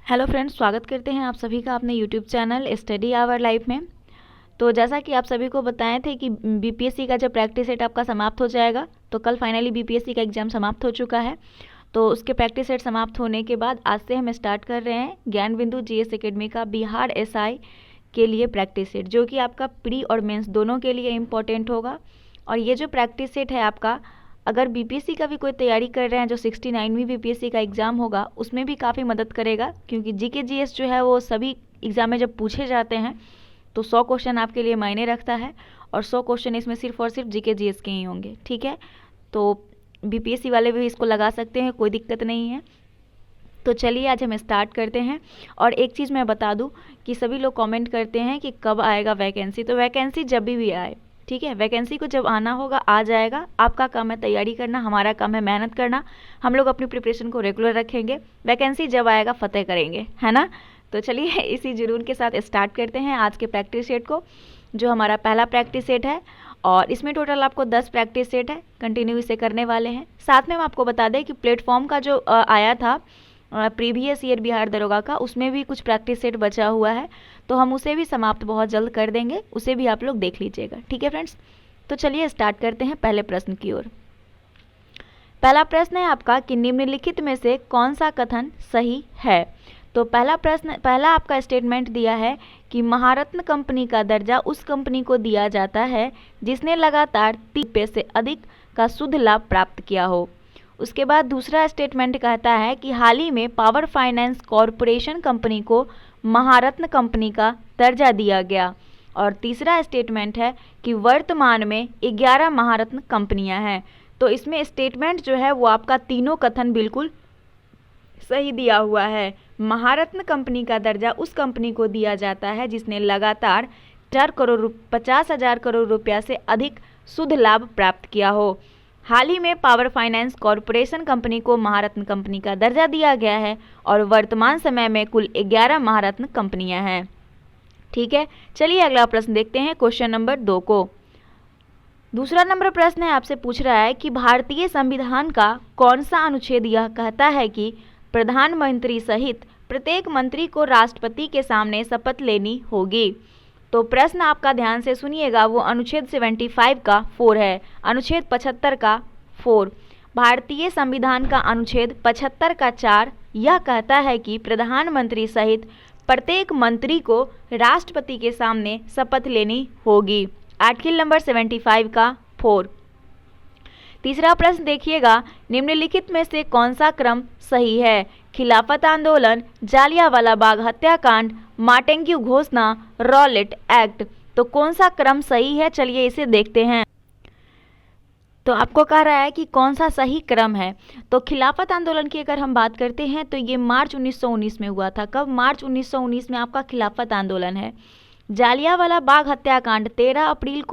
Hello friends, स्वागत करते हैं आप सभी का अपने YouTube channel Study Hour Life में। तो जैसा कि आप सभी को बताए थे कि बीपीएससी का जो प्रैक्टिस सेट आपका समाप्त हो जाएगा, तो कल फाइनली बीपीएससी का एग्ज़ाम समाप्त हो चुका है। तो उसके प्रैक्टिस सेट समाप्त होने के बाद आज से हम स्टार्ट कर रहे हैं ज्ञान बिंदु जीएस एकेडमी का बिहार एसआई के लिए प्रैक्टिस सेट, जो कि आपका प्री और मेंस दोनों के लिए इम्पोर्टेंट होगा। और ये जो प्रैक्टिस सेट है आपका, अगर बीपीएससी का भी कोई तैयारी कर रहे हैं, जो 69वीं बीपीएससी का एग्ज़ाम होगा, उसमें भी काफ़ी मदद करेगा। क्योंकि जीके जीएस जो है वो सभी एग्ज़ाम में जब पूछे जाते हैं तो 100 क्वेश्चन आपके लिए मायने रखता है, और 100 क्वेश्चन इसमें सिर्फ और सिर्फ जीके जीएस के ही होंगे। ठीक है, तो बीपीएससी वाले भी इसको लगा सकते हैं, कोई दिक्कत नहीं है। तो चलिए आज हम स्टार्ट करते हैं। और एक चीज़ मैं बता दूं कि सभी लोग कमेंट करते हैं कि कब आएगा वैकेंसी। तो वैकेंसी जब भी आए, ठीक है, वैकेंसी को जब आना होगा आ जाएगा। आपका काम है तैयारी करना, हमारा काम है मेहनत करना। हम लोग अपनी प्रिपरेशन को रेगुलर रखेंगे, वैकेंसी जब आएगा फतेह करेंगे, है ना। तो चलिए इसी जुनून के साथ स्टार्ट करते हैं आज के प्रैक्टिस सेट को, जो हमारा पहला प्रैक्टिस सेट है। और इसमें टोटल आपको 10 प्रैक्टिस सेट है, कंटिन्यू इसे करने वाले हैं। साथ में हम आपको बता दें कि प्लेटफॉर्म का जो आया था प्रीवियस ईयर बिहार दरोगा का, उसमें भी कुछ प्रैक्टिस सेट बचा हुआ है, तो हम उसे भी समाप्त बहुत जल्द कर देंगे, उसे भी आप लोग देख लीजिएगा। ठीक है फ्रेंड्स, तो चलिए स्टार्ट करते हैं पहले प्रश्न की ओर। पहला प्रश्न है आपका कि निम्नलिखित में से कौन सा कथन सही है। तो पहला आपका स्टेटमेंट दिया है कि महारत्न कंपनी का दर्जा उस कंपनी को दिया जाता है जिसने लगातार 30 रुपये से अधिक का शुद्ध लाभ प्राप्त किया हो। उसके बाद दूसरा स्टेटमेंट कहता है कि हाल ही में पावर फाइनेंस कॉरपोरेशन कंपनी को महारत्न कंपनी का दर्जा दिया गया। और तीसरा स्टेटमेंट है कि वर्तमान में 11 महारत्न कंपनियां हैं। तो इसमें स्टेटमेंट जो है वो आपका तीनों कथन बिल्कुल सही दिया हुआ है। महारत्न कंपनी का दर्जा उस कंपनी को दिया जाता है जिसने लगातार 50,000 करोड़ रुपया से अधिक शुद्ध लाभ प्राप्त किया हो। हाल ही में पावर फाइनेंस कॉरपोरेशन कंपनी को महारत्न कंपनी का दर्जा दिया गया है और वर्तमान समय में कुल 11 महारत्न कंपनियां हैं। ठीक है, चलिए अगला प्रश्न देखते हैं, क्वेश्चन नंबर 2 को। दूसरा नंबर प्रश्न है, आपसे पूछ रहा है कि भारतीय संविधान का कौन सा अनुच्छेद यह कहता है कि प्रधानमंत्री सहित प्रत्येक मंत्री को राष्ट्रपति के सामने शपथ लेनी होगी। तो प्रश्न आपका ध्यान से सुनिएगा, वो अनुच्छेद 75 का 4 है, अनुच्छेद 75 का 4। भारतीय संविधान का अनुच्छेद 75 का 4 यह कहता है कि प्रधानमंत्री सहित प्रत्येक मंत्री को राष्ट्रपति के सामने शपथ लेनी होगी। आर्टिकल नंबर 75 का 4। तीसरा प्रश्न देखिएगा, निम्नलिखित में से कौन सा क्रम सही है। खिलाफत आंदोलन, जालियांवाला बाग हत्याकांड, मार्टेग्यू घोषणा, रॉलेट एक्ट। तो कौन सा क्रम सही है, चलिए इसे देखते हैं। तो आपको कह रहा है कि कौन सा सही क्रम है। तो खिलाफत आंदोलन की अगर हम बात करते हैं तो ये मार्च 1919 में हुआ था। कब? मार्च 1919 में आपका खिलाफत आंदोलन है। जालियांवाला बाग हत्याकांड 13 अप्रैल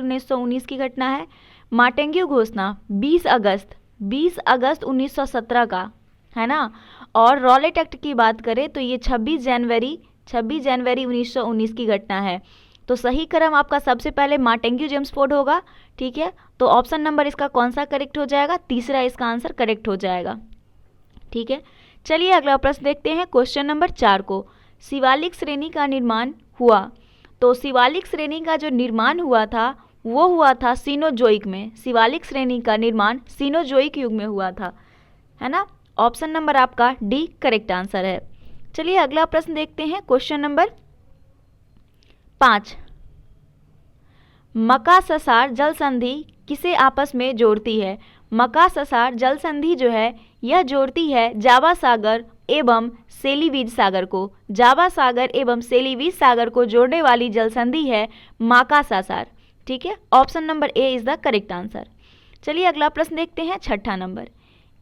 1919 की घटना है। मार्टेग्यू घोषणा 20 अगस्त 1917 का है ना। और रॉलेट एक्ट की बात करें तो ये 26 जनवरी 1919 की घटना है। तो सही क्रम आपका सबसे पहले मार्टेग्यू जेम्सफोर्ड होगा। ठीक है, तो ऑप्शन नंबर इसका कौन सा करेक्ट हो जाएगा? तीसरा इसका आंसर करेक्ट हो जाएगा। ठीक है, चलिए अगला प्रश्न देखते हैं, क्वेश्चन नंबर 4 को। शिवालिक श्रेणी का निर्माण हुआ। तो शिवालिक श्रेणी का जो निर्माण हुआ था वो हुआ था सीनोजोइक में। शिवालिक श्रेणी का निर्माण सीनोजोइक युग में हुआ था, है ना। ऑप्शन नंबर आपका डी करेक्ट आंसर है। चलिए अगला प्रश्न देखते हैं, क्वेश्चन नंबर 5। मका ससार जल संधि किसे आपस में जोड़ती है। मका ससार जल संधि जो है यह जोड़ती है जावा सागर एवं सेलीवीज सागर को। जावा सागर एवं सेलीवीज सागर को जोड़ने वाली जल संधि है माका ससार। ठीक है, option number A is the correct answer. चलिए अगला प्रश्न देखते हैं, 6ठा नंबर।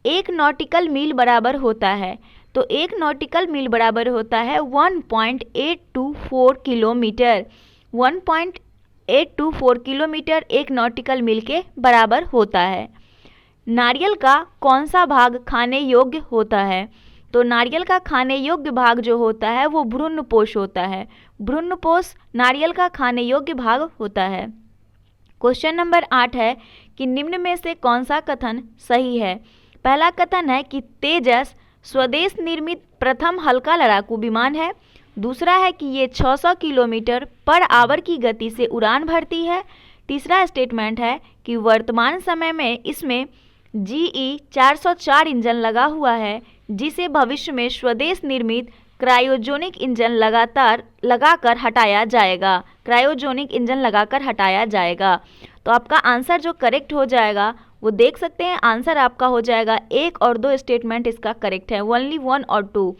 एक नॉटिकल मील बराबर होता है। तो एक नॉटिकल मील बराबर होता है 1.824 किलोमीटर। 1.824 किलोमीटर एक नॉटिकल मील के बराबर होता है। नारियल का कौन सा भाग खाने योग्य होता है। तो नारियल का खाने योग्य भाग जो होता है वो भ्रूणपोष होता है। भ्रूणपोष नारियल का खाने योग्य भाग होता है। क्वेश्चन नंबर 8 है कि निम्न में से कौन सा कथन सही है। पहला कथन है कि तेजस स्वदेश निर्मित प्रथम हल्का लड़ाकू विमान है। दूसरा है कि ये 600 किलोमीटर पर आवर की गति से उड़ान भरती है। तीसरा स्टेटमेंट है कि वर्तमान समय में इसमें GE 404 इंजन लगा हुआ है, जिसे भविष्य में स्वदेश निर्मित क्रायोजेनिक इंजन लगाकर हटाया जाएगा। क्रायोजेनिक इंजन लगाकर हटाया जाएगा। तो आपका आंसर जो करेक्ट हो जाएगा वो देख सकते हैं, आंसर आपका हो जाएगा 1 और 2 स्टेटमेंट इसका करेक्ट है। ओनली 1 और 2।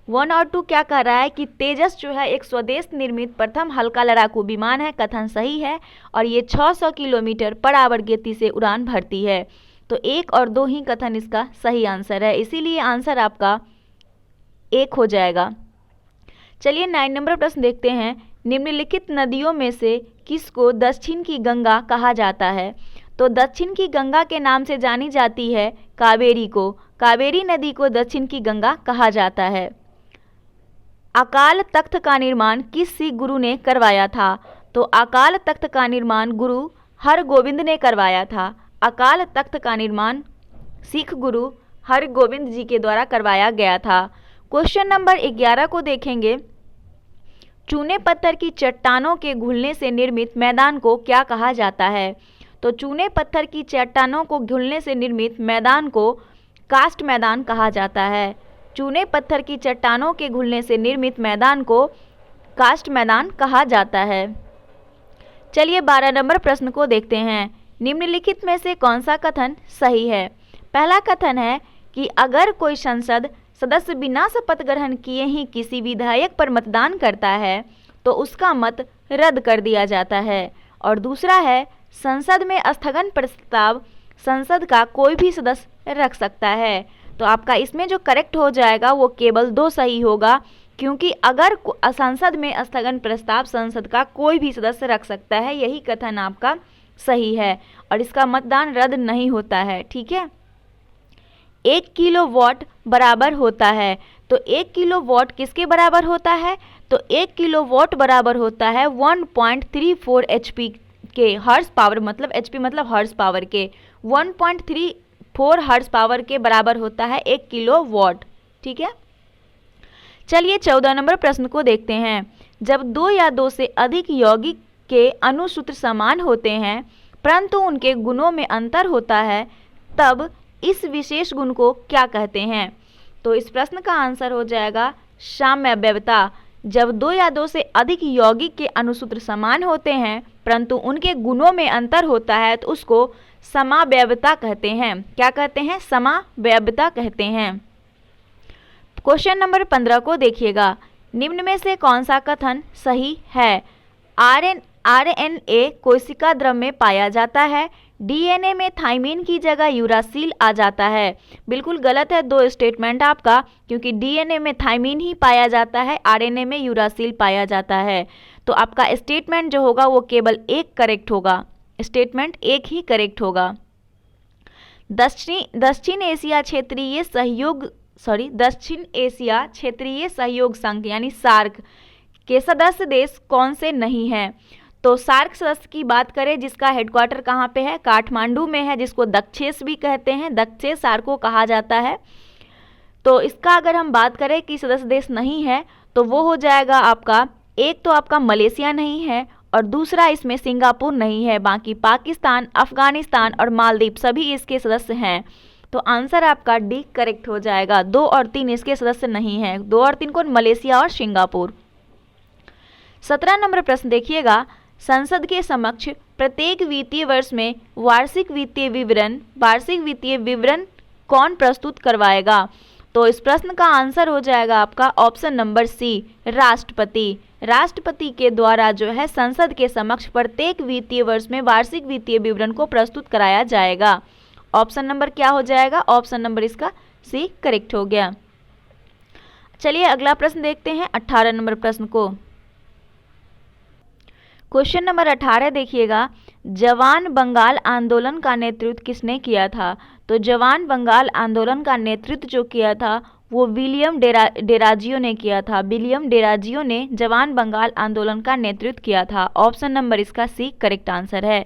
1 और 2 क्या कह रहा है कि तेजस जो है एक स्वदेश निर्मित प्रथम हल्का लड़ाकू विमान है, कथन सही है, और ये 600 किलोमीटर पर आवर गति से उड़ान भरती है। तो 1 और 2 ही कथन इसका सही आंसर है, इसीलिए आंसर आपका 1 हो जाएगा। चलिए 9 नंबर प्रश्न देखते हैं। निम्नलिखित नदियों में से किसको दक्षिण की गंगा कहा जाता है? तो दक्षिण की गंगा के नाम से जानी जाती है कावेरी को। कावेरी नदी को दक्षिण की गंगा कहा जाता है। अकाल तख्त का निर्माण किस सिख गुरु ने करवाया था? तो अकाल तख्त का निर्माण गुरु हरगोविंद ने करवाया था। अकाल तख्त का निर्माण सिख गुरु हरगोविंद जी के द्वारा करवाया गया था। क्वेश्चन नंबर 11 को देखेंगे। चूने पत्थर की चट्टानों के घुलने से निर्मित मैदान को क्या कहा जाता है? तो चूने पत्थर की चट्टानों को घुलने से निर्मित मैदान को कास्ट मैदान कहा जाता है। चूने पत्थर की चट्टानों के घुलने से निर्मित मैदान को कास्ट मैदान कहा जाता है। चलिए 12 नंबर प्रश्न को देखते हैं। निम्नलिखित में से कौन सा कथन सही है? पहला कथन है कि अगर कोई संसद सदस्य बिना शपथ ग्रहण किए ही किसी विधायक पर मतदान करता है तो उसका मत रद्द कर दिया जाता है। और दूसरा है संसद में स्थगन प्रस्ताव संसद का कोई भी सदस्य रख सकता है। तो आपका इसमें जो करेक्ट हो जाएगा वो केवल 2 सही होगा, क्योंकि अगर संसद में स्थगन प्रस्ताव संसद का कोई भी सदस्य रख सकता है, यही कथन आपका सही है और इसका मतदान रद्द नहीं होता है। ठीक है। 1 किलोवाट बराबर होता है, तो 1 किलोवाट किसके बराबर होता है? तो 1 किलोवाट बराबर होता है 1.34 HP के। हर्स पावर मतलब HP मतलब हर्स पावर के 1.34 हर्स पावर के बराबर होता है 1 किलोवाट। ठीक है। चलिए 14 नंबर प्रश्न को देखते हैं। जब 2 या 2 से अधिक यौगिक के अनुसूत्र समान होते हैं परंतु उनके गुणों में अंतर होता है, तब इस विशेष गुण को क्या कहते हैं? तो इस प्रश्न का आंसर हो जाएगा साम्यावयवता। जब 2 या 2 से अधिक यौगिक के अनुसूत्र समान होते हैं परंतु उनके गुणों में अंतर होता है तो उसको समावयवता कहते हैं। क्या कहते हैं? समावयवता कहते हैं। क्वेश्चन नंबर 15 को देखिएगा। निम्न में से कौन सा कथन सही है? RNA कोशिका द्रव में पाया जाता है। DNA में थाइमिन की जगह यूरासिल आ जाता है। बिल्कुल गलत है 2 स्टेटमेंट आपका, क्योंकि DNA में थाइमिन ही पाया जाता है, RNA में यूरासिल पाया जाता है। तो आपका स्टेटमेंट जो होगा वो केवल 1 करेक्ट होगा। स्टेटमेंट 1 ही करेक्ट होगा। दक्षिण एशिया क्षेत्रीय सहयोग संघ यानी सार्क के सदस्य देश कौन से नहीं हैं? तो सार्क सदस्य की बात करें जिसका हेडक्वार्टर कहाँ पे है? काठमांडू में है, जिसको दक्षेस भी कहते हैं। दक्षेस सार्क को कहा जाता है। तो इसका अगर हम बात करें कि सदस्य देश नहीं है तो वो हो जाएगा आपका, एक तो आपका मलेशिया नहीं है और दूसरा इसमें सिंगापुर नहीं है। बाकी पाकिस्तान, अफगानिस्तान और मालदीव सभी इसके सदस्य हैं। तो आंसर आपका डी करेक्ट हो जाएगा। 2 और 3 इसके सदस्य नहीं हैं। 2 और 3 कौन? मलेशिया और सिंगापुर। 17 नंबर प्रश्न देखिएगा। संसद के समक्ष प्रत्येक वित्तीय वर्ष में वार्षिक वित्तीय विवरण कौन प्रस्तुत करवाएगा? तो इस प्रश्न का आंसर हो जाएगा आपका ऑप्शन नंबर सी, राष्ट्रपति। राष्ट्रपति के द्वारा जो है संसद के समक्ष प्रत्येक वित्तीय वर्ष में वार्षिक वित्तीय विवरण को प्रस्तुत कराया जाएगा। ऑप्शन नंबर क्या हो जाएगा? ऑप्शन नंबर इसका सी करेक्ट हो गया। चलिए अगला प्रश्न देखते हैं 18 नंबर प्रश्न को। क्वेश्चन नंबर 18 देखिएगा। जवान बंगाल आंदोलन का नेतृत्व किसने किया था? तो जवान बंगाल आंदोलन का नेतृत्व जो किया था वो विलियम डेराजियो ने किया था। विलियम डेराजियो ने जवान बंगाल आंदोलन का नेतृत्व किया था। ऑप्शन नंबर इसका सी करेक्ट आंसर है।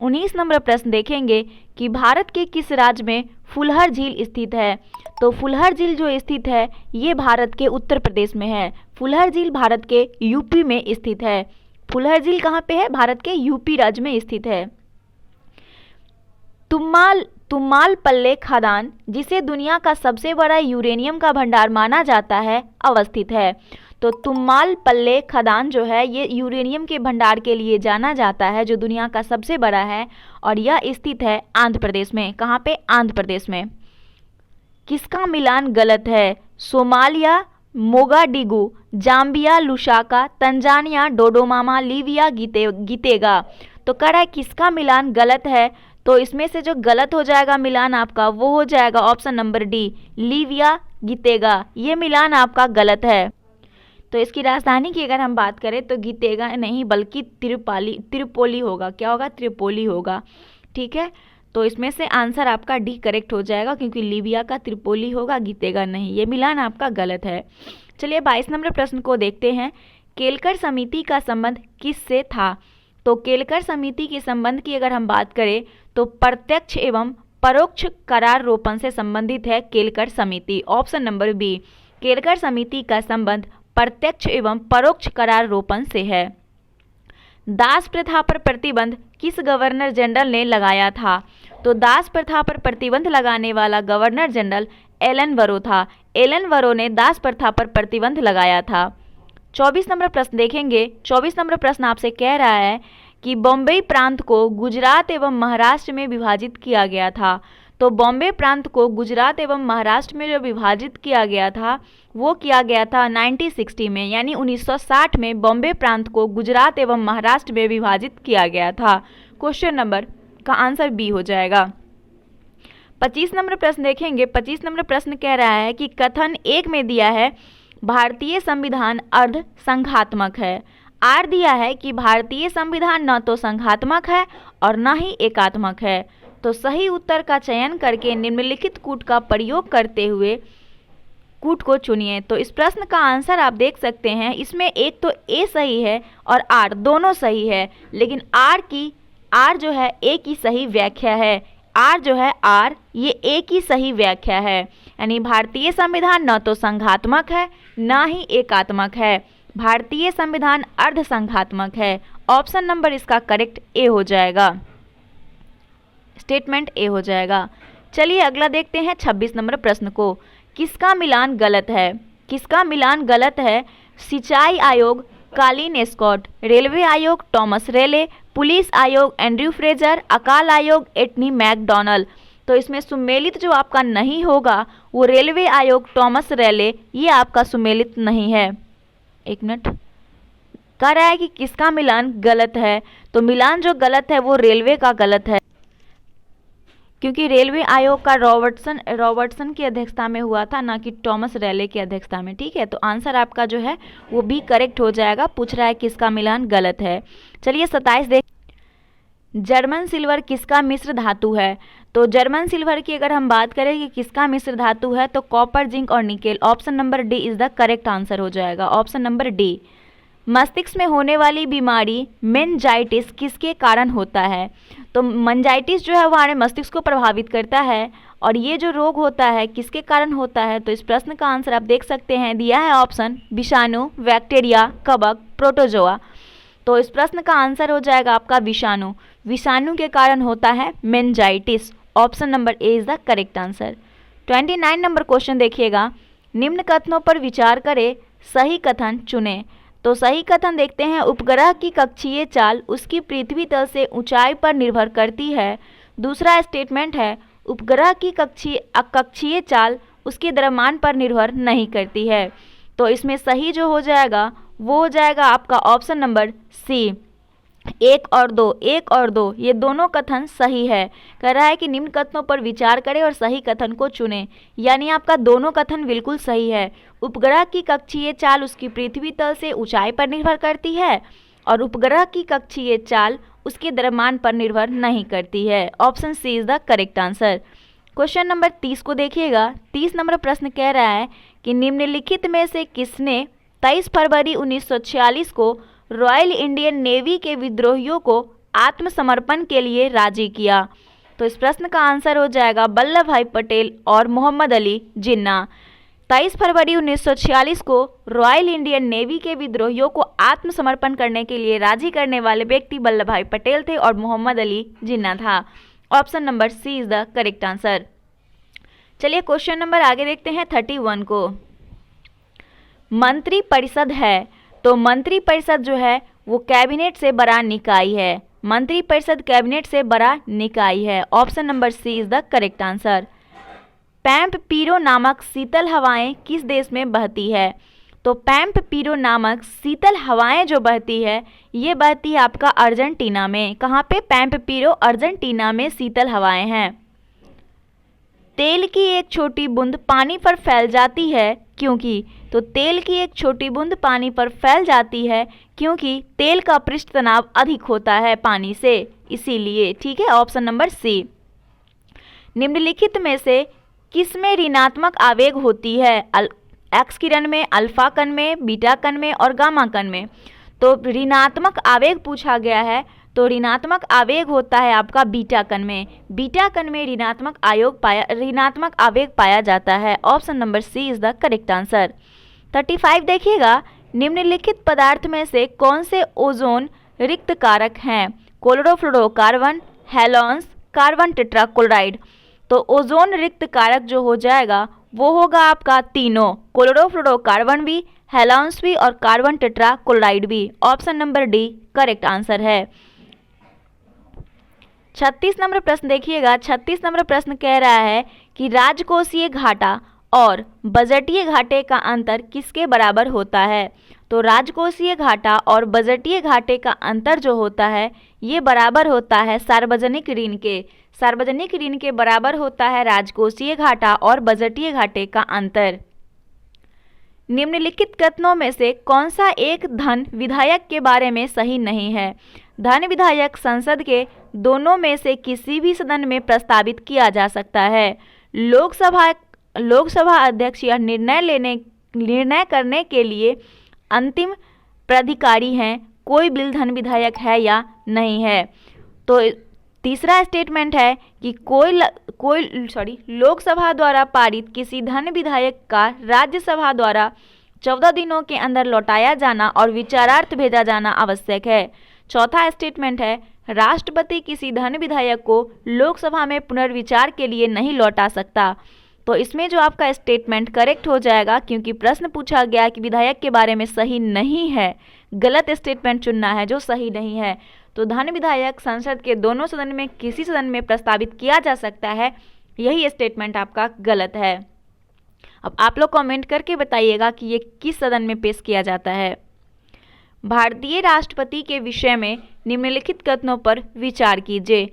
19 नंबर प्रश्न देखेंगे कि भारत के किस राज्य में फुलहर झील स्थित है। तो फुलहर झील जो स्थित है ये भारत के उत्तर प्रदेश में है। फुलहर झील भारत के यूपी में स्थित है। फुलहर झील कहाँ पे है? भारत के यूपी राज्य में स्थित है। तुम्मालपल्ले खदान, जिसे दुनिया का सबसे बड़ा यूरेनियम का भंडार माना जाता है, अवस्थित है। तो तुम्मालपल्ले खदान जो है ये यूरेनियम के भंडार के लिए जाना जाता है, जो दुनिया का सबसे बड़ा है, और यह स्थित है आंध्र प्रदेश में। कहाँ पे? आंध्र प्रदेश में। किसका मिलान गलत है? Somalia, Mogadishu, Zambia, Lusaka, Tanzania, Dodoma, Libya, Gitega. तो कह रहा है किसका मिलान गलत है। तो इसमें से जो गलत हो जाएगा मिलान आपका वो हो जाएगा ऑप्शन नंबर डी, लीबिया, गीतेगा। ये मिलान आपका गलत है। तो इसकी राजधानी की अगर हम बात करें तो गीतेगा नहीं बल्कि त्रिपोली होगा। क्या होगा? त्रिपोली होगा। ठीक है, तो इसमें से आंसर आपका डी करेक्ट हो जाएगा, क्योंकि लीबिया का त्रिपोली होगा, गीतेगा नहीं। ये मिलान आपका गलत है। चलिए 22 नंबर प्रश्न को देखते हैं। केलकर समिति का संबंध किससे था? तो केलकर समिति के संबंध की अगर हम बात करें तो प्रत्यक्ष एवं परोक्ष करार रोपण से संबंधित है केलकर समिति। ऑप्शन नंबर बी, केलकर समिति का संबंध प्रत्यक्ष एवं परोक्ष करार रोपण से है। दास प्रथा पर प्रतिबंध किस गवर्नर जनरल ने लगाया था? तो दास प्रथा पर प्रतिबंध लगाने वाला गवर्नर जनरल एलन वरो था। एलन वरो ने दास प्रथा पर प्रतिबंध लगाया था। 24 नंबर प्रश्न देखेंगे। 24 नंबर प्रश्न आपसे कह रहा है कि बॉम्बे प्रांत को गुजरात एवं महाराष्ट्र में विभाजित किया गया था। तो बॉम्बे प्रांत को गुजरात एवं महाराष्ट्र में जो विभाजित किया गया था वो किया गया था 1960 में, यानी 1960 में बॉम्बे प्रांत को गुजरात एवं महाराष्ट्र में विभाजित किया गया था। क्वेश्चन नंबर का आंसर बी हो जाएगा। 25 नंबर प्रश्न देखेंगे। 25 नंबर प्रश्न कह रहा है कि कथन 1 में दिया है भारतीय संविधान अर्ध संघात्मक है। आर दिया है कि भारतीय संविधान न तो संघात्मक है और न ही एकात्मक है। तो सही उत्तर का चयन करके निम्नलिखित कूट का प्रयोग करते हुए कूट को चुनिए। तो इस प्रश्न का आंसर आप देख सकते हैं, इसमें एक तो ए सही है और आर दोनों सही है, लेकिन आर जो है ए की सही व्याख्या है। आर जो है आर ये ए की सही व्याख्या है, यानी भारतीय संविधान न तो संघात्मक है न ही एकात्मक है। भारतीय संविधान अर्ध संघात्मक है। ऑप्शन नंबर इसका करेक्ट ए हो जाएगा। स्टेटमेंट ए हो जाएगा। चलिए अगला देखते हैं 26 नंबर प्रश्न को। किसका मिलान गलत है? किसका मिलान गलत है? सिंचाई आयोग कालिन स्कॉट, रेलवे आयोग टॉमस रेले, पुलिस आयोग एंड्रयू फ्रेजर, अकाल आयोग एटनी मैकडॉनल्ड। तो इसमें सुमेलित जो आपका नहीं होगा वो रेलवे आयोग टॉमस रेले, ये आपका सुमेलित नहीं है। एक मिनट, कह रहा है कि किसका मिलान गलत है। तो मिलान जो गलत है वो रेलवे का गलत है, क्योंकि रेलवे आयोग का रॉबर्टसन की अध्यक्षता में हुआ था, ना कि टॉमस रेले की अध्यक्षता में। ठीक है, तो आंसर आपका जो है वो भी करेक्ट हो जाएगा। पूछ रहा है किसका मिलान गलत है। चलिए 27 देख। जर्मन सिल्वर किसका मिश्र धातु है? तो जर्मन सिल्वर की अगर हम बात करें कि किसका मिश्र धातु है तो कॉपर, जिंक और nickel. Option number D is the correct answer हो जाएगा। Option number D. मस्तिष्क में होने वाली बीमारी मेनिंजाइटिस किसके कारण होता है? तो मेनिंजाइटिस जो है वो हमारे मस्तिष्क को प्रभावित करता है, और ये जो रोग होता है किसके कारण होता है? तो इस प्रश्न का आंसर आप देख सकते हैं, दिया है ऑप्शन विषाणु, बैक्टीरिया, कवक, प्रोटोजोआ। तो इस प्रश्न का आंसर हो जाएगा आपका विषाणु। विषाणु के कारण होता है meningitis. Option number A is the correct answer. 29 number question देखिएगा। निम्न कथनों पर विचार करें, सही कथन चुनें। तो सही कथन देखते हैं। उपग्रह की कक्षीय चाल उसकी पृथ्वी तल से ऊंचाई पर निर्भर करती है। दूसरा स्टेटमेंट है उपग्रह की कक्षीय चाल उसके द्रव्यमान पर निर्भर नहीं करती है। तो इसमें सही जो हो जाएगा वो हो जाएगा आपका ऑप्शन नंबर सी, 1 और 2 ये दोनों कथन सही है। कह रहा है कि निम्न कथनों पर विचार करें और सही कथन को चुनें, यानी आपका दोनों कथन बिल्कुल सही है। उपग्रह की कक्षीय चाल उसकी पृथ्वी तल से ऊंचाई पर निर्भर करती है और उपग्रह की कक्षीय चाल उसके द्रव्यमान पर निर्भर नहीं करती है। Option C is the correct answer. Question number 30 को देखिएगा। 30 नंबर प्रश्न कह रहा है कि निम्नलिखित में से किसने 23 फरवरी 1946 को रॉयल इंडियन नेवी के विद्रोहियों को आत्मसमर्पण के लिए राजी किया? तो इस प्रश्न का आंसर हो जाएगा वल्लभ भाई पटेल और मोहम्मद अली जिन्ना। 23 फरवरी 1946 को रॉयल इंडियन नेवी के विद्रोहियों को आत्मसमर्पण करने के लिए राजी करने वाले व्यक्ति वल्लभ भाई पटेल थे और मोहम्मद अली जिन्ना था। Option number C is the correct answer. चलिए क्वेश्चन नंबर आगे देखते हैं 31 को। मंत्री परिषद है, तो मंत्री परिषद जो है वो कैबिनेट से बड़ा निकाय है। मंत्री परिषद कैबिनेट से बड़ा निकाय है। Option number C is the correct answer. Pampero नामक शीतल हवाएं किस देश में बहती है? तो पैम्प पीरो नामक शीतल हवाएं जो बहती है ये बहती है आपका अर्जेंटीना में। कहाँ पे? पैम्प पीरो अर्जेंटीना में शीतल हवाएं हैं। तेल की एक छोटी बूंद पानी पर फैल जाती है क्योंकि? तो तेल की एक छोटी बूंद पानी पर फैल जाती है क्योंकि तेल का पृष्ठ तनाव अधिक होता है पानी से, इसीलिए। ठीक है, ऑप्शन नंबर सी। निम्नलिखित में से किसमें ऋणात्मक आवेग होती है? एक्स किरण में, अल्फा कण में, बीटा कण में और गामा कण में। तो ऋणात्मक आवेग पूछा गया है, तो ऋणात्मक आवेग होता है आपका बीटा कण में। बीटा कण में ऋणात्मक आवेग पाया जाता है। Option number C is the correct answer. 35 देखिएगा, निम्नलिखित पदार्थ में से कौन से ओजोन रिक्त कारक हैं? Chlorofluorocarbon, halons, carbon tetrachloride. तो ओजोन रिक्त कारक जो हो जाएगा वो होगा आपका तीनों, क्लोरोफ्लोरोकार्बन भी, हैलोन्स भी और कार्बन टेट्राक्लोराइड भी। Option number D correct answer है। 36 नंबर प्रश्न देखिएगा। 36 नंबर प्रश्न कह रहा है कि राजकोषीय घाटा और बजटीय घाटे का अंतर किसके बराबर होता है? तो राजकोषीय घाटा और बजटीय घाटे का अंतर जो होता है ये बराबर होता है सार्वजनिक ऋण के। सार्वजनिक ऋण के बराबर होता है राजकोषीय घाटा और बजटीय घाटे का अंतर। निम्नलिखित कथनों में से कौन सा एक धन विधायक के बारे में सही नहीं है? धन विधायक संसद के दोनों में से किसी भी सदन में प्रस्तावित किया जा सकता है। लोकसभा अध्यक्ष यह निर्णय करने के लिए अंतिम प्राधिकारी हैं कोई बिल धन विधायक है या नहीं है। तो तीसरा स्टेटमेंट है कि लोकसभा द्वारा पारित किसी धन विधायक का राज्यसभा द्वारा 14 दिनों के अंदर लौटाया जाना और विचारार्थ भेजा जाना आवश्यक है। चौथा स्टेटमेंट है राष्ट्रपति किसी धन विधायक को लोकसभा में पुनर्विचार के लिए नहीं लौटा सकता। तो इसमें जो आपका स्टेटमेंट करेक्ट हो जाएगा, क्योंकि प्रश्न पूछा गया कि विधायक के बारे में सही नहीं है, गलत स्टेटमेंट चुनना है जो सही नहीं है। तो धन विधायक संसद के दोनों सदन में किसी सदन में प्रस्तावित किया जा सकता है, यही स्टेटमेंट आपका गलत है। अब आप लोग कमेंट करके बताइएगा कि ये किस सदन में पेश किया जाता है। भारतीय राष्ट्रपति के विषय में निम्नलिखित कथनों पर विचार कीजिए।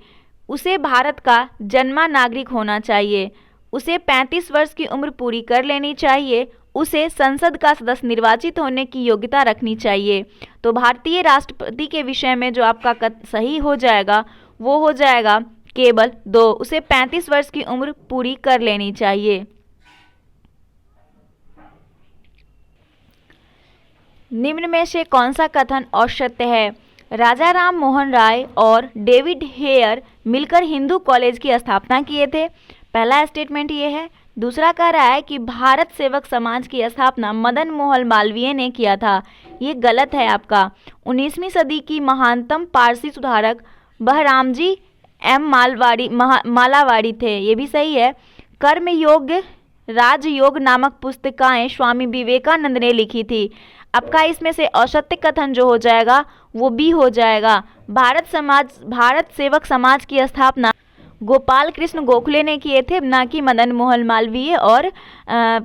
उसे भारत का जन्मा नागरिक होना चाहिए, उसे 35 वर्ष की उम्र पूरी कर लेनी चाहिए, उसे संसद का सदस्य निर्वाचित होने की योग्यता रखनी चाहिए। तो भारतीय राष्ट्रपति के विषय में जो आपका सही हो जाएगा वो हो जाएगा केवल 2, उसे 35 वर्ष की उम्र पूरी कर लेनी चाहिए। निम्न में से कौन सा कथन असत्य है? राजा राम मोहन राय और डेविड हेयर मिलकर हिंदू कॉलेज की स्थापना किए थे। पहला स्टेटमेंट ये है। दूसरा कह रहा है कि भारत सेवक समाज की स्थापना मदन मोहन मालवीय ने किया था, ये गलत है आपका। 19वीं सदी की महानतम पारसी सुधारक बहरामजी एम मालावाड़ी थे, ये भी सही है। कर्मयोग राजयोग नामक पुस्तिकाएं स्वामी विवेकानंद ने लिखी थी। आपका इसमें से असत्य कथन जो हो जाएगा वो बी हो जाएगा। भारत सेवक समाज की स्थापना गोपाल कृष्ण गोखले ने किए थे, ना कि मदन मोहन मालवीय, और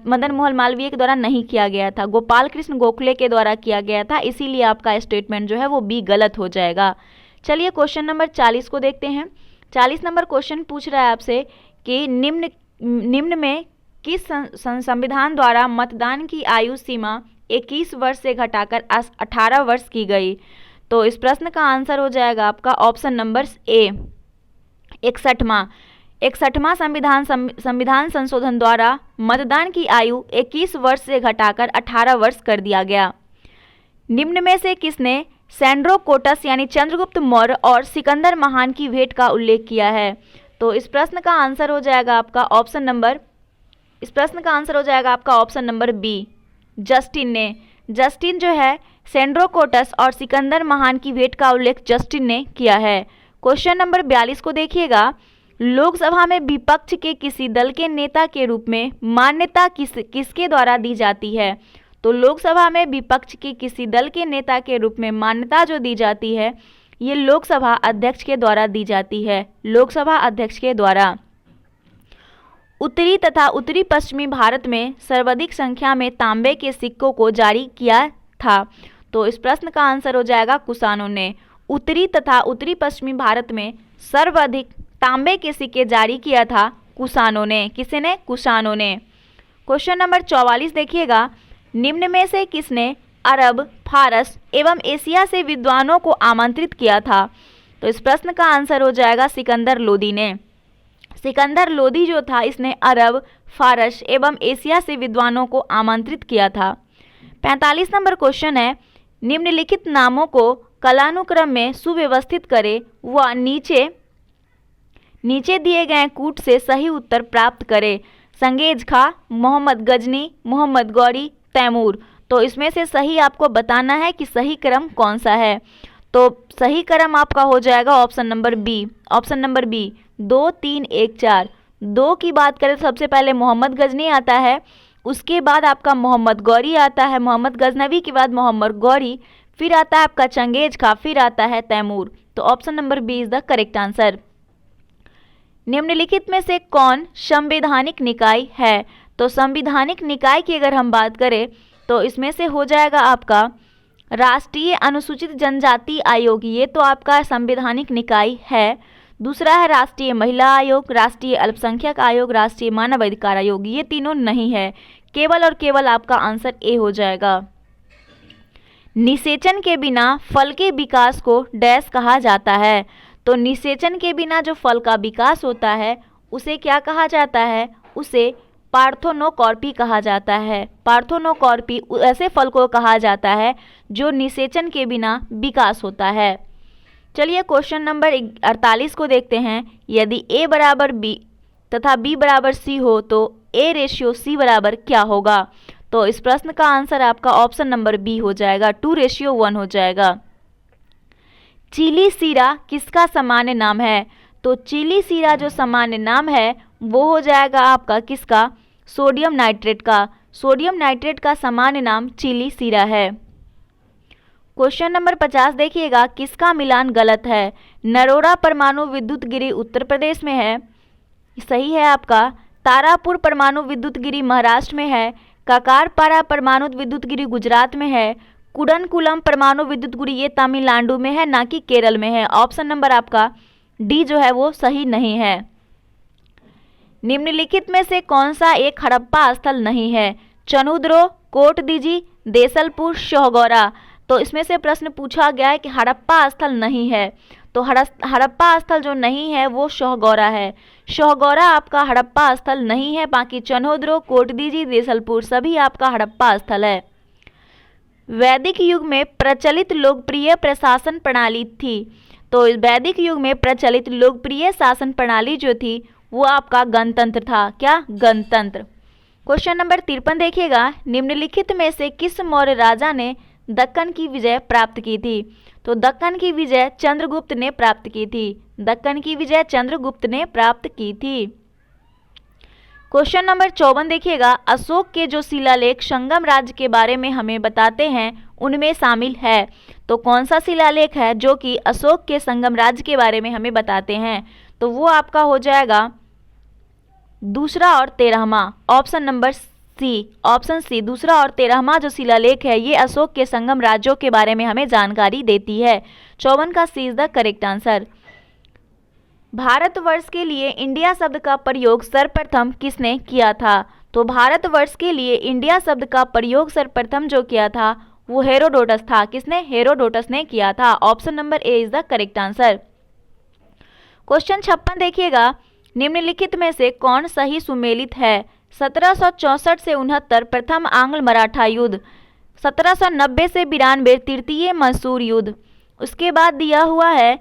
मदन मोहन मालवीय के द्वारा नहीं किया गया था, गोपाल कृष्ण गोखले के द्वारा किया गया था। इसीलिए आपका स्टेटमेंट जो है वो बी गलत हो जाएगा। चलिए क्वेश्चन नंबर 40 को देखते हैं। 40 नंबर क्वेश्चन पूछ रहा है आपसे कि निम्न में किस संविधान द्वारा मतदान की आयु सीमा 21 वर्ष से घटाकर 18 वर्ष की गई? तो इस प्रश्न का आंसर हो जाएगा आपका ऑप्शन नंबर ए 61वां संविधान संशोधन द्वारा मतदान की आयु 21 वर्ष से घटाकर 18 वर्ष कर दिया गया। निम्न में से किसने सैंड्रोकोटस यानी चंद्रगुप्त मौर्य और सिकंदर महान की भेंट का उल्लेख किया है? तो इस प्रश्न का आंसर हो जाएगा आपका ऑप्शन नंबर बी, जस्टिन ने। जस्टिन जो है सैंड्रोकोटस और सिकंदर महान की भेंट का उल्लेख जस्टिन ने किया है। क्वेश्चन नंबर 42 को देखिएगा, लोकसभा में विपक्ष के किसी दल के नेता के रूप में मान्यता किसके द्वारा दी जाती है? तो लोकसभा में विपक्ष के किसी दल के नेता के रूप में मान्यता जो दी जाती है, ये लोकसभा अध्यक्ष के द्वारा दी जाती है, लोकसभा अध्यक्ष के द्वारा। उत्तरी तथा उत्तरी पश्चिमी भारत में सर्वाधिक संख्या में तांबे के सिक्कों को जारी किया था? तो इस प्रश्न का आंसर हो जाएगा कुषाणों ने। उत्तरी तथा उत्तरी पश्चिमी भारत में सर्वाधिक तांबे के सिक्के जारी किया था कुषाणों ने। किसी ने? कुषाणों ने। क्वेश्चन नंबर 44 देखिएगा, निम्न में से किसने अरब, फारस एवं एशिया से विद्वानों को आमंत्रित किया था? तो इस प्रश्न का आंसर हो जाएगा सिकंदर लोदी ने। सिकंदर लोदी जो था इसने अरब, फारस एवं एशिया से विद्वानों को आमंत्रित किया था। 45 नंबर क्वेश्चन है, निम्नलिखित नामों को कालानुक्रम में सुव्यवस्थित करें व नीचे दिए गए कूट से सही उत्तर प्राप्त करें। संगेज खां, मोहम्मद गजनी, मोहम्मद गौरी, तैमूर। तो इसमें से सही आपको बताना है कि सही क्रम कौन सा है। तो सही क्रम आपका हो जाएगा ऑप्शन नंबर बी, 2 3 1 4। 2 की बात करें तो सबसे पहले मोहम्मद गजनी आता है, उसके बाद आपका मोहम्मद गौरी आता है, मोहम्मद गजनवी के बाद मोहम्मद गौरी, फिर आता है आपका चंगेज खां, फिर आता है तैमूर। तो option number B is the correct answer. निम्नलिखित में से कौन संवैधानिक निकाय है? तो संवैधानिक निकाय की अगर हम बात करें तो इसमें से हो जाएगा आपका राष्ट्रीय अनुसूचित जनजाति आयोग, ये तो आपका संवैधानिक निकाय है। दूसरा है राष्ट्रीय महिला आयोग, राष्ट्रीय अल्पसंख्यक आयोग, राष्ट्रीय मानव अधिकार आयोग, ये तीनों नहीं है। केवल और केवल आपका आंसर ए हो जाएगा। निषेचन के बिना फल के विकास को डैश कहा जाता है? तो निषेचन के बिना जो फल का विकास होता है उसे क्या कहा जाता है? उसे पार्थेनोकॉर्पी कहा जाता है। पार्थेनोकॉर्पी ऐसे फल को कहा जाता है जो निषेचन के बिना विकास होता है। चलिए क्वेश्चन नंबर 48 को देखते हैं। यदि A बराबर B तथा B बराबर C हो तो A रेशियो C बराबर क्या होगा? तो इस प्रश्न का आंसर आपका ऑप्शन नंबर बी हो जाएगा, 2:1 हो जाएगा। चिली सीरा किसका सामान्य नाम है? तो चिली सीरा जो सामान्य नाम है वो हो जाएगा आपका किसका? सोडियम नाइट्रेट का। सोडियम नाइट्रेट का सामान्य नाम चिली सीरा है। क्वेश्चन नंबर 50 देखिएगा, किसका मिलान गलत है? नरोरा परमाणु विद्युत गिरी उत्तर प्रदेश में है, सही है आपका। तारापुर परमाणु विद्युत गिरी महाराष्ट्र में है। काकारपारा परमाणु विद्युत गिरी गुजरात में है। कुडनकुलम परमाणु विद्युत गिरी ये तमिलनाडु में है, ना कि केरल में है। ऑप्शन नंबर आपका डी जो है वो सही नहीं है। निम्नलिखित में से कौन सा एक हड़प्पा स्थल नहीं है? चनुद्रो, कोटदीजी, देसलपुर, शोहगौरा। तो इसमें से प्रश्न पूछा गया है कि हड़प्पा स्थल नहीं है, तो हड़प्पा स्थल जो नहीं है वो शोहगौरा है। शोहगौरा आपका हड़प्पा स्थल नहीं है, बाकी चनोद्रो, कोटदीजी, देसलपुर सभी आपका हड़प्पा स्थल है। वैदिक युग में प्रचलित लोकप्रिय प्रशासन प्रणाली थी, तो वैदिक युग में प्रचलित लोकप्रिय शासन प्रणाली जो थी वो आपका गणतंत्र था। क्या? गणतंत्र। क्वेश्चन नंबर 53 देखिएगा, निम्नलिखित में से किस मौर्य राजा ने दक्कन की विजय प्राप्त की थी? तो दक्कन की विजय चंद्रगुप्त ने प्राप्त की थी। दक्कन की विजय चंद्रगुप्त ने प्राप्त की थी। क्वेश्चन नंबर 54 देखिएगा, अशोक के जो शिलालेख संगम राज्य के बारे में हमें बताते हैं उनमें शामिल है, तो कौन सा शिलालेख है जो कि अशोक के संगम राज्य के बारे में हमें बताते हैं? तो वो आपका हो जाएगा दूसरा और 13वां, option number C, option C. दूसरा और 13वां जो शिलालेख है ये अशोक के संगम राज्यों के बारे में हमें जानकारी देती है। 54 का C is the correct answer. भारतवर्ष के लिए इंडिया शब्द का प्रयोग सर्वप्रथम किसने किया था? तो भारतवर्ष के लिए इंडिया शब्द का प्रयोग सर्वप्रथम जो किया था वो हेरोडोटस था। किसने? हेरोडोटस ने किया था। Option number A is the correct answer. Question 56 देखिएगा, निम्नलिखित में से कौन सही सुमेलित है? 1764 से 69 प्रथम आंग्ल मराठा युद्ध, 1790 से 92 तृतीय मैसूर युद्ध। उसके बाद दिया हुआ है,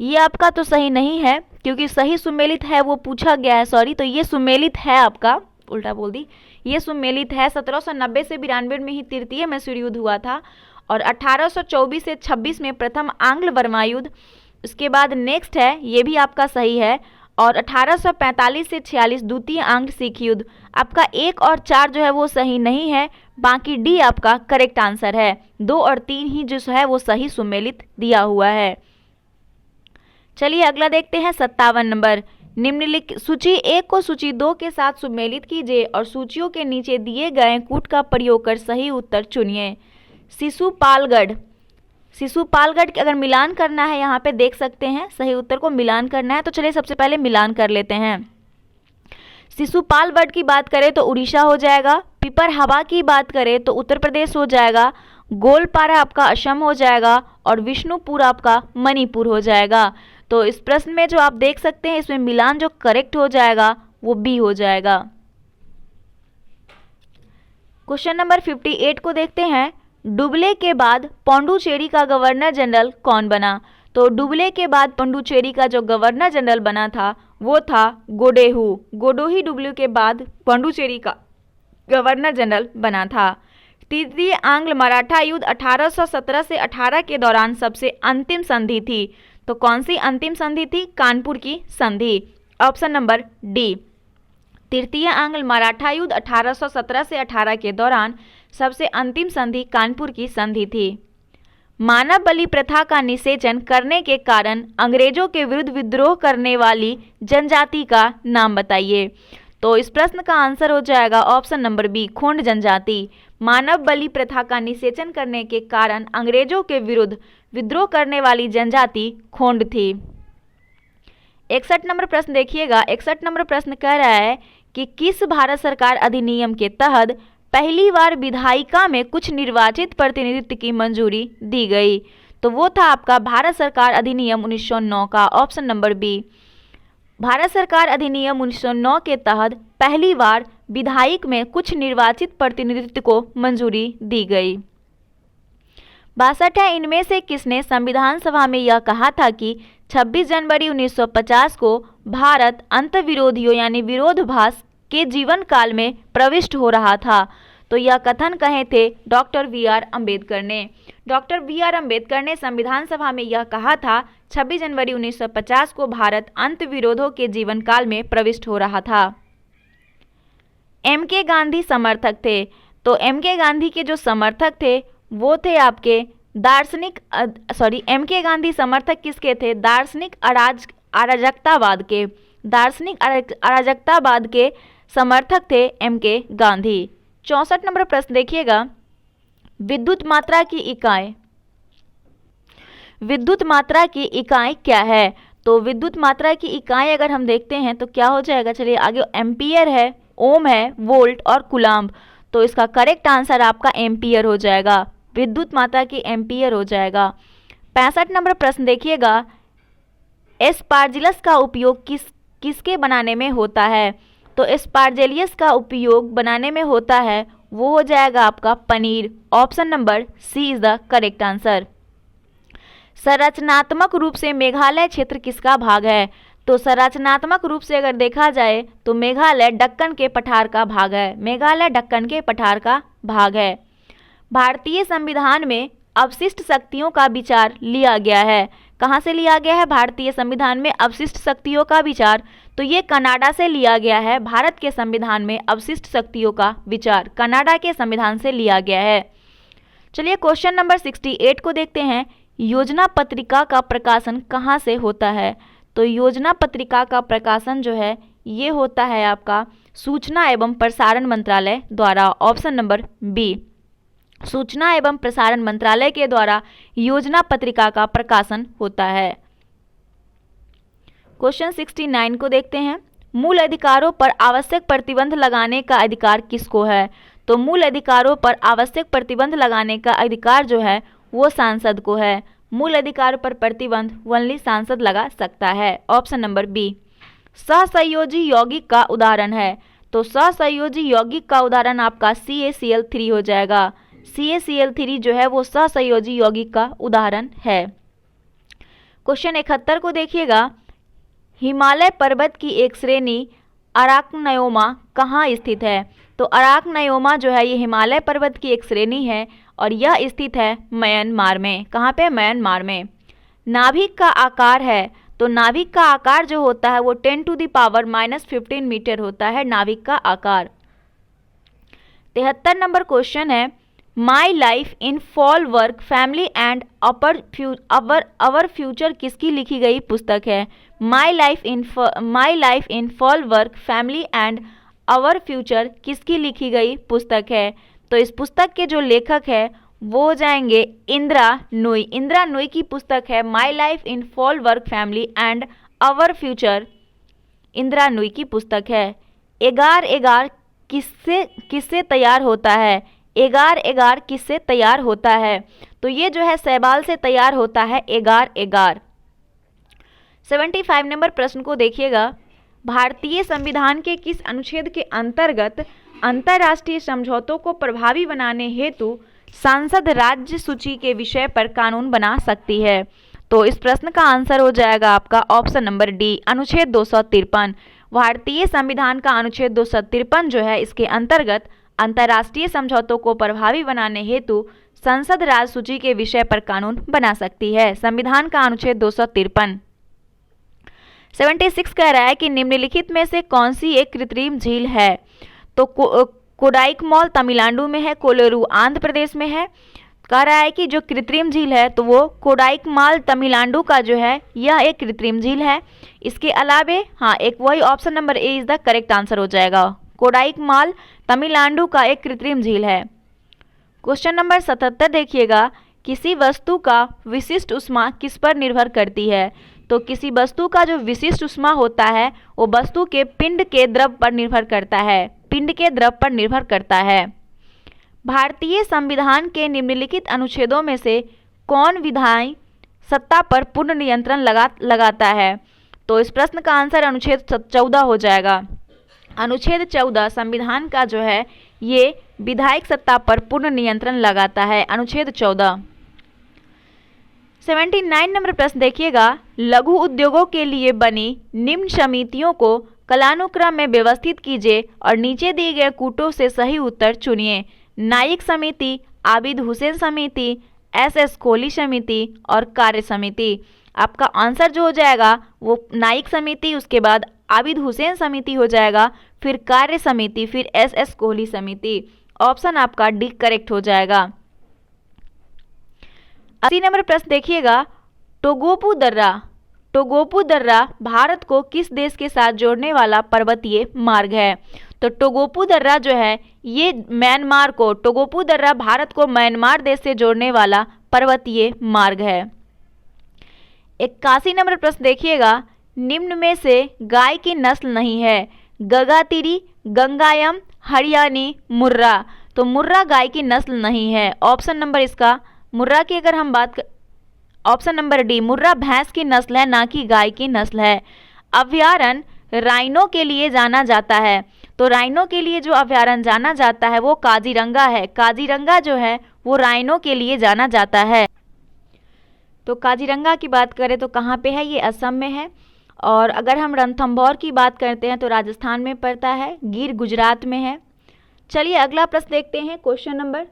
ये आपका तो सही नहीं है क्योंकि सही सुमेलित है वो पूछा गया है, सॉरी, तो ये सुमेलित है, आपका उल्टा बोल दी, ये सुमेलित है। 1790 से 92 में ही तृतीय मैसूर युद्ध हुआ था और 1824 से 26 में प्रथम आंग्ल बर्मा युद्ध। उसके बाद नेक्स्ट है, ये भी आपका सही है, और 1845 से 46 द्वितीय आंग्ल सिख युद्ध। आपका 1 और 4 जो है वो सही नहीं है, बाकी डी आपका करेक्ट आंसर है। 2 और 3 ही जो है वो सही सुमेलित दिया हुआ है। चलिए अगला देखते हैं 57 नंबर। निम्नलिखित सूची 1 को सूची 2 के साथ सुमेलित कीजिए और सूचियों के नीचे दिए गए कूट का प्रयोग कर सही उत्तर चुनिए। शिशुपालगढ़, शिशुपालगढ़ अगर मिलान करना है, यहाँ पे देख सकते हैं सही उत्तर को मिलान करना है, तो चलिए सबसे पहले मिलान कर लेते हैं। शिशुपालगढ़ की बात करें तो उड़ीसा हो जाएगा, पिपरहवा की बात करें तो उत्तर प्रदेश हो जाएगा, गोलपारा आपका असम हो जाएगा और विष्णुपुर आपका मणिपुर हो जाएगा। तो इस प्रश्न में जो आप देख सकते हैं इसमें मिलान जो करेक्ट हो जाएगा वो बी हो जाएगा। क्वेश्चन नंबर 58 को देखते हैं। डुबले के बाद पौंडुचेरी का गवर्नर जनरल कौन बना? तो डुबले के बाद पौंडुचेरी का जो गवर्नर जनरल बना था वो था गोडेहू। गोडोही डुबले के बाद पौंडुचेरी का गवर्नर जनरल बना था। तृतीय आंग्ल मराठा युद्ध 1817 से 18 के दौरान सबसे अंतिम संधि थी। तो कौन सी अंतिम संधि थी? कानपुर की संधि, ऑप्शन नंबर डी। तृतीय आंग्ल मराठा युद्ध 1817 से 18 के दौरान सबसे अंतिम संधि कानपुर की संधि थी। मानव बलि प्रथा का निषेचन करने के कारण अंग्रेजों के विरुद्ध विद्रोह करने वाली जनजाति का नाम बताइए। तो इस प्रश्न का आंसर हो जाएगा ऑप्शन नंबर बी, खोंड जनजाति। मानव बलि प्रथा का निषेचन करने के कारण अंग्रेजों के विरुद्ध विद्रोह करने वाली जनजाति खोंड थी। 61 नंबर प्रश्न देखिएगा। 61 नंबर प्रश्न कह रहा है कि किस भारत सरकार अधिनियम के तहत पहली बार विधायिका में कुछ निर्वाचित प्रतिनिधित्व की मंजूरी दी गई? तो वो था आपका भारत सरकार अधिनियम 1909 का, ऑप्शन नंबर बी। भारत सरकार अधिनियम 1909 के तहत पहली बार विधायिक में कुछ निर्वाचित प्रतिनिधित्व को मंजूरी दी गई। 62 है, इनमें से किसने संविधान सभा में यह कहा था कि 26 जनवरी 1950 को भारत अंतर्विरोधियों यानी विरोधाभास के जीवन काल में प्रविष्ट हो रहा था? तो यह कथन कहे थे डॉक्टर बी.आर. अम्बेडकर ने। Doctor B R. अम्बेडकर ने संविधान सभा में यह कहा था 26 जनवरी 1950 को भारत अंतर्विरोधों के जीवन काल में प्रविष्ट हो रहा था। एम.के. गांधी समर्थक थे। तो एम.के. गांधी के जो समर्थक थे वो थे आपके दार्शनिक एम.के. गांधी समर्थक किसके थे? दार्शनिक अराजकतावाद के। दार्शनिक अराजकतावाद के समर्थक थे एम.के. गांधी। 64 नंबर प्रश्न देखिएगा। विद्युत मात्रा की इकाई, विद्युत मात्रा की इकाई क्या है? तो विद्युत मात्रा की इकाई अगर हम देखते हैं तो क्या हो जाएगा, चलिए आगे एम्पियर है, ओम है, वोल्ट और कुलाम्ब। तो इसका करेक्ट आंसर आपका एम्पियर हो जाएगा। विद्युत मात्रा की एम्पियर हो जाएगा। 65 नंबर प्रश्न देखिएगा। एस्पार्जिलस का उपयोग किसके बनाने में होता है? तो एस्पार्जिलस का उपयोग बनाने में होता है वो हो जाएगा आपका paneer, option number C is the correct answer. संरचनात्मक रूप से मेघालय क्षेत्र किसका भाग है? तो संरचनात्मक रूप से अगर देखा जाए तो मेघालय दक्कन के पठार का भाग है। मेघालय दक्कन के पठार का भाग है। भारतीय संविधान में अवशिष्ट शक्तियों का विचार लिया गया है। कहाँ से लिया गया है भारतीय संविधान में अवशिष्ट शक्तियों का विचार? तो ये कनाडा से लिया गया है। भारत के संविधान में अवशिष्ट शक्तियों का विचार कनाडा के संविधान से लिया गया है। चलिए क्वेश्चन नंबर 68 को देखते हैं। योजना पत्रिका का प्रकाशन कहाँ से होता है? तो योजना पत्रिका का प्रकाशन जो है ये होता है आपका सूचना एवं प्रसारण मंत्रालय द्वारा, ऑप्शन नंबर बी। सूचना एवं प्रसारण मंत्रालय के द्वारा योजना पत्रिका का प्रकाशन होता है। क्वेश्चन 69 को देखते हैं। मूल अधिकारों पर आवश्यक प्रतिबंध लगाने का अधिकार किसको है? तो मूल अधिकारों पर आवश्यक प्रतिबंध लगाने का अधिकार जो है वो सांसद को है। मूल अधिकारों पर प्रतिबंध ओनली सांसद लगा सकता है, ऑप्शन नंबर बी। सहसंयोजी यौगिक का उदाहरण है। तो सहसंयोजी यौगिक का उदाहरण आपका CaCl3 हो जाएगा। CaCl3 जो है वो सहसंयोजी यौगिक का उदाहरण है। क्वेश्चन 71 को देखिएगा, हिमालय पर्वत की एक श्रेणी अराकनयोमा कहाँ स्थित है? तो अराकनयोमा जो है ये हिमालय पर्वत की एक श्रेणी है और यह स्थित है म्यांमार में। कहाँ पे? म्यांमार में। नाभिक का आकार है, तो नाभिक का आकार जो होता है वो 10⁻⁻15 मीटर होता है नाभिक का आकार। 73 नंबर क्वेश्चन है, my life in fall work family and our future किसकी लिखी गई पुस्तक है? My life in fall work family and our future किसकी लिखी गई पुस्तक है? तो इस पुस्तक के जो लेखक है वो हो जाएंगे इंदिरा नूई। इंदिरा नूई की पुस्तक है my life in fall work family and our future, Indira Nooyi की पुस्तक है। एगार एगार किससे तैयार होता है? एगार एगार किससे तैयार होता है? तो ये जो है शैवाल से तैयार होता है एगार एगार। 75 नंबर प्रश्न को देखिएगा, भारतीय संविधान के किस अनुच्छेद के अंतर्गत अंतर्राष्ट्रीय समझौतों को प्रभावी बनाने हेतु सांसद राज्य सूची के विषय पर कानून बना सकती है? तो इस प्रश्न का आंसर हो जाएगा आपका ऑप्शन नंबर डी, अनुच्छेद 253। भारतीय संविधान का अनुच्छेद 253 जो है इसके अंतर्गत अंतर्राष्ट्रीय समझौतों को प्रभावी बनाने हेतु संसद राज्य सूची के विषय पर कानून बना सकती है। संविधान का अनुच्छेद 253। 76 कह रहा है कि निम्नलिखित में से कौन सी एक कृत्रिम झील है? तो कोडाइकमॉल तमिलनाडु में है, कोलेरू आंध्र प्रदेश में है। कह रहा है कि जो कृत्रिम झील है तो वो कोडाइकमाल तमिलनाडु का जो है यह एक कृत्रिम झील है। इसके अलावे एक वही option number A is the correct answer हो जाएगा। कोडाइकमाल तमिलनाडु का एक कृत्रिम झील है। क्वेश्चन नंबर 77 देखिएगा, किसी वस्तु का विशिष्ट ऊष्मा किस पर निर्भर करती है? तो किसी वस्तु का जो विशिष्ट ऊष्मा होता है वो वस्तु के पिंड के द्रव पर निर्भर करता है, पिंड के द्रव पर निर्भर करता है। भारतीय संविधान के निम्नलिखित अनुच्छेदों में से कौन विधायी सत्ता पर पूर्ण नियंत्रण लगाता है? तो इस प्रश्न का आंसर अनुच्छेद 14 हो जाएगा। अनुच्छेद 14 संविधान का जो है ये विधायक सत्ता पर पूर्ण नियंत्रण लगाता है, अनुच्छेद 14। 79 नंबर प्रश्न देखिएगा, लघु उद्योगों के लिए बनी निम्न समितियों को कालानुक्रम में व्यवस्थित कीजिए और नीचे दिए गए कूटों से सही उत्तर चुनिए। नाइक समिति, आबिद हुसैन समिति, SS कोहली समिति और कार्य समिति। आपका आंसर जो हो जाएगा वो नाइक समिति, उसके बाद आबिद हुसैन समिति हो जाएगा, फिर कार्य समिति, फिर SS कोहली समिति। ऑप्शन आपका डी करेक्ट हो जाएगा। 80 नंबर प्रश्न देखिएगा, टोगोपू दर्रा भारत को किस देश के साथ जोड़ने वाला पर्वतीय मार्ग है? तो टोगोपू दर्रा जो है ये म्यांमार को, टोगोपू दर्रा भारत को म्यांमार देश से जोड़ने वाला पर्वतीय मार्ग है। 81 नंबर प्रश्न देखिएगा, निम्न में से गाय की नस्ल नहीं है? गगातीरी, गंगायम, हरियाणी, मुर्रा। तो मुर्रा गाय की नस्ल नहीं है। ऑप्शन नंबर इसका मुर्रा की अगर हम बात ऑप्शन नंबर डी, मुर्रा भैंस की नस्ल है, ना कि गाय की नस्ल है। अभयारण्य राइनो के लिए जाना जाता है, तो राइनो के लिए जो अभयारण्य जाना जाता है वो काजीरंगा है। काजीरंगा जो है वो राइनो के लिए जाना जाता है। तो काजीरंगा की बात करें तो कहाँ पे है? ये असम में है। और अगर हम रणथंभौर की बात करते हैं तो राजस्थान में पड़ता है, गिर गुजरात में है। चलिए अगला प्रश्न देखते हैं, क्वेश्चन नंबर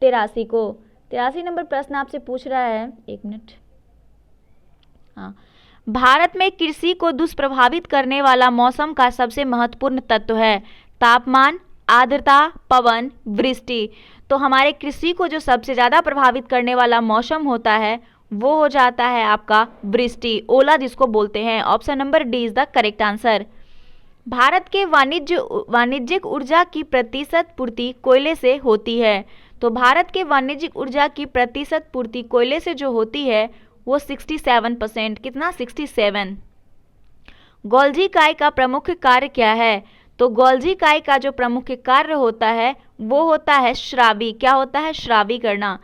83 को। 83 नंबर प्रश्न आपसे पूछ रहा है, एक मिनट, भारत में कृषि को दुष्प्रभावित करने वाला मौसम का सबसे महत्वपूर्ण तत्व है? तापमान, आर्द्रता, पवन, वृष्टि। तो हमारे कृषि को जो सबसे ज़्यादा प्रभावित करने वाला मौसम होता है वो हो जाता है आपका वृष्टि, ओला जिसको बोलते हैं। Option number D is the correct answer. Bharat के वाणिज्यिक ऊर्जा की प्रतिशत पूर्ति कोयले से होती है। तो भारत के वाणिज्यिक ऊर्जा की प्रतिशत पूर्ति कोयले से जो होती है वो 67%। कितना? 67। गोल्जी काय का प्रमुख कार्य क्या है? तो गोल्जी काय का जो प्रमुख कार्य होता है वो होता है श्रावी। क्या होता है? श्रावी करना।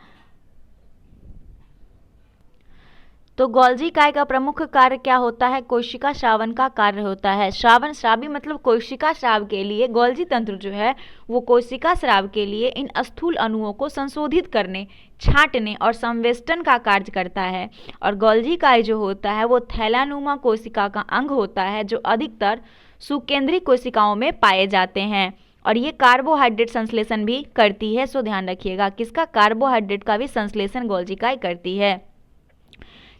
तो गोल्जी काय का प्रमुख कार्य क्या होता है? कोशिका श्रावण का कार्य होता है। श्रावी मतलब कोशिका स्राव के लिए गोल्जी तंत्र जो है वो कोशिका स्राव के लिए इन स्थूल अणुओं को संशोधित करने, छांटने और संवेष्टन का कार्य करता है। और गोल्जी काय जो होता है वो थैलानुमा कोशिका का अंग होता है जो अधिकतर सुकेंद्रीय कोशिकाओं में पाए जाते हैं और ये कार्बोहाइड्रेट संश्लेषण भी करती है। सो ध्यान रखिएगा किसका? कार्बोहाइड्रेट का भी संश्लेषण गोल्जी काय करती है।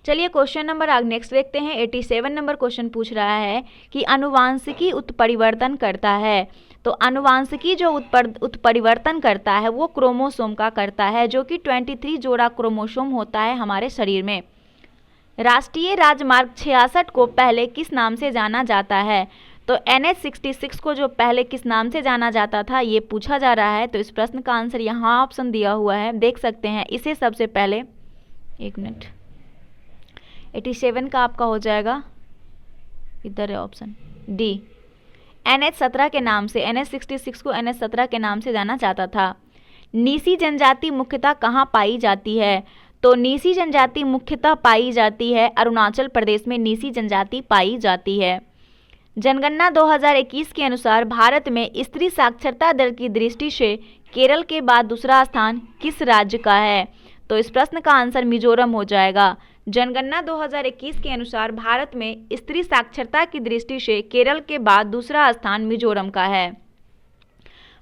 चलिए क्वेश्चन नंबर नेक्स्ट देखते हैं। 87 नंबर क्वेश्चन पूछ रहा है कि अनुवांशिकी उत्परिवर्तन करता है। तो अनुवांशिकी जो उत्परिवर्तन करता है वो क्रोमोसोम का करता है, जो कि 23 जोड़ा क्रोमोसोम होता है हमारे शरीर में। राष्ट्रीय राजमार्ग 66 को पहले किस नाम से जाना जाता है? तो NH66 को जो पहले किस नाम से जाना जाता था ये पूछा जा रहा है। तो इस प्रश्न का आंसर यहाँ ऑप्शन दिया हुआ है, देख सकते हैं। इसे सबसे पहले 1 मिनट 87 का आपका हो जाएगा, इधर है ऑप्शन डी, NH17 के नाम से। NH66 को NH17 के नाम से जाना जाता था। नीसी जनजाति मुख्यतः कहाँ पाई जाती है? तो नीसी जनजाति मुख्यतः पाई जाती है अरुणाचल प्रदेश में नीसी जनजाति पाई जाती है। जनगणना 2021 के अनुसार भारत में स्त्री साक्षरता दर की दृष्टि से केरल के बाद दूसरा स्थान किस राज्य का है? तो इस प्रश्न का आंसर मिजोरम हो जाएगा। जनगणना 2021 के अनुसार भारत में स्त्री साक्षरता की दृष्टि से केरल के बाद दूसरा स्थान मिजोरम का है।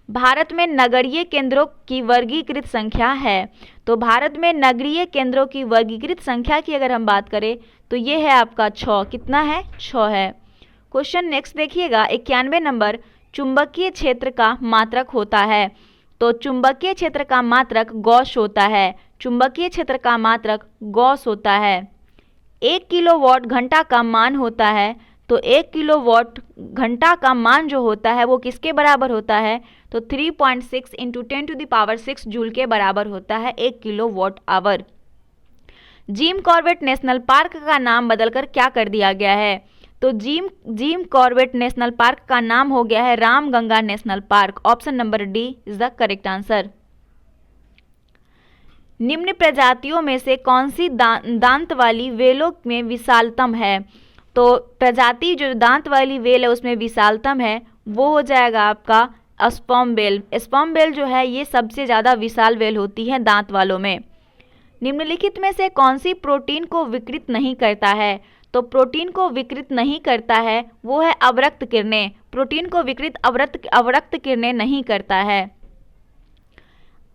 भारत में नगरीय केंद्रों की वर्गीकृत संख्या है। तो भारत में नगरीय केंद्रों की वर्गीकृत संख्या की अगर हम बात करें तो ये है आपका 6। कितना है? 6 है। क्वेश्चन नेक्स्ट देखिएगा। 91 नंबर, चुंबकीय क्षेत्र का मात्रक होता है। तो चुंबकीय क्षेत्र का मात्रक गॉस होता है। चुंबकीय क्षेत्र का मात्रक गॉस होता है। 1 किलोवाट घंटा का मान होता है। तो 1 किलोवाट घंटा का मान जो होता है वो किसके बराबर होता है? तो 3.6 इंटू 10⁶ जूल के बराबर होता है 1 kilowatt hour. Jim Corbett national park का नाम बदलकर क्या कर दिया गया है? तो जिम कॉर्बेट नेशनल पार्क का नाम हो गया है Ramganga national park. Option number D is the correct answer. निम्न प्रजातियों में से कौन सी दांत वाली वेलों में विशालतम है? तो प्रजाति जो दांत वाली वेल है उसमें विशालतम है वो हो जाएगा आपका स्पर्म वेल। स्पर्म वेल जो है ये सबसे ज़्यादा विशाल वेल होती है दांत वालों में। निम्नलिखित में से कौन सी प्रोटीन को विकृत नहीं करता है? तो प्रोटीन को विकृत नहीं करता है वो है अवरक्त किरणें। प्रोटीन को विकृत अवरक्त किरणें नहीं करता है।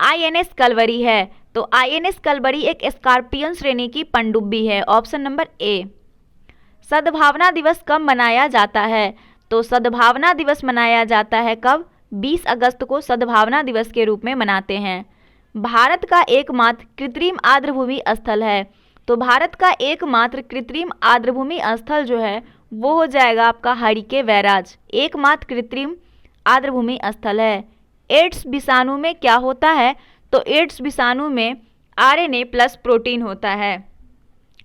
INS कलवरी है। तो INS कलवरी एक स्कॉर्पियन श्रेणी की पनडुब्बी है। Option number A. सद्भावना दिवस कब मनाया जाता है? तो सद्भावना दिवस मनाया जाता है कब? 20 अगस्त को सद्भावना दिवस के रूप में मनाते हैं। भारत का एकमात्र कृत्रिम आर्द्रभूमि स्थल है। तो भारत का एकमात्र कृत्रिम आर्द्रभूमि स्थल जो है वो हो जाएगा आपका हरिके बैराज, एकमात्र कृत्रिम आर्द्रभूमि स्थल है। एड्स विषाणु में क्या होता है? तो एड्स विषाणु में RNA प्लस प्रोटीन होता है।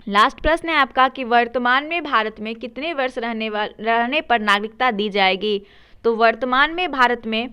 लास्ट प्रश्न है आपका कि वर्तमान में भारत में कितने वर्ष रहने पर नागरिकता दी जाएगी? तो वर्तमान में भारत में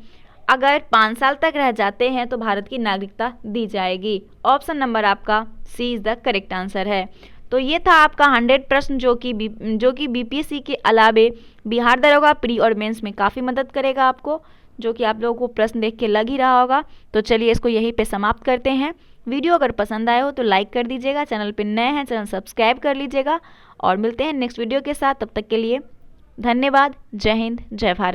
अगर 5 साल तक रह जाते हैं तो भारत की नागरिकता दी जाएगी। ऑप्शन नंबर आपका सी इज द करेक्ट आंसर है। तो ये था आपका 100 प्रश्न जो कि BPSC के अलावे बिहार दरोगा प्री और मेंस में काफ़ी मदद करेगा आपको, जो कि आप लोगों को प्रश्न देख के लग ही रहा होगा। तो चलिए इसको यहीं पे समाप्त करते हैं। वीडियो अगर पसंद आए हो तो लाइक कर दीजिएगा, चैनल पे नए हैं चैनल सब्सक्राइब कर लीजिएगा और मिलते हैं नेक्स्ट वीडियो के साथ। तब तक के लिए धन्यवाद। जय हिंद, जय भारत।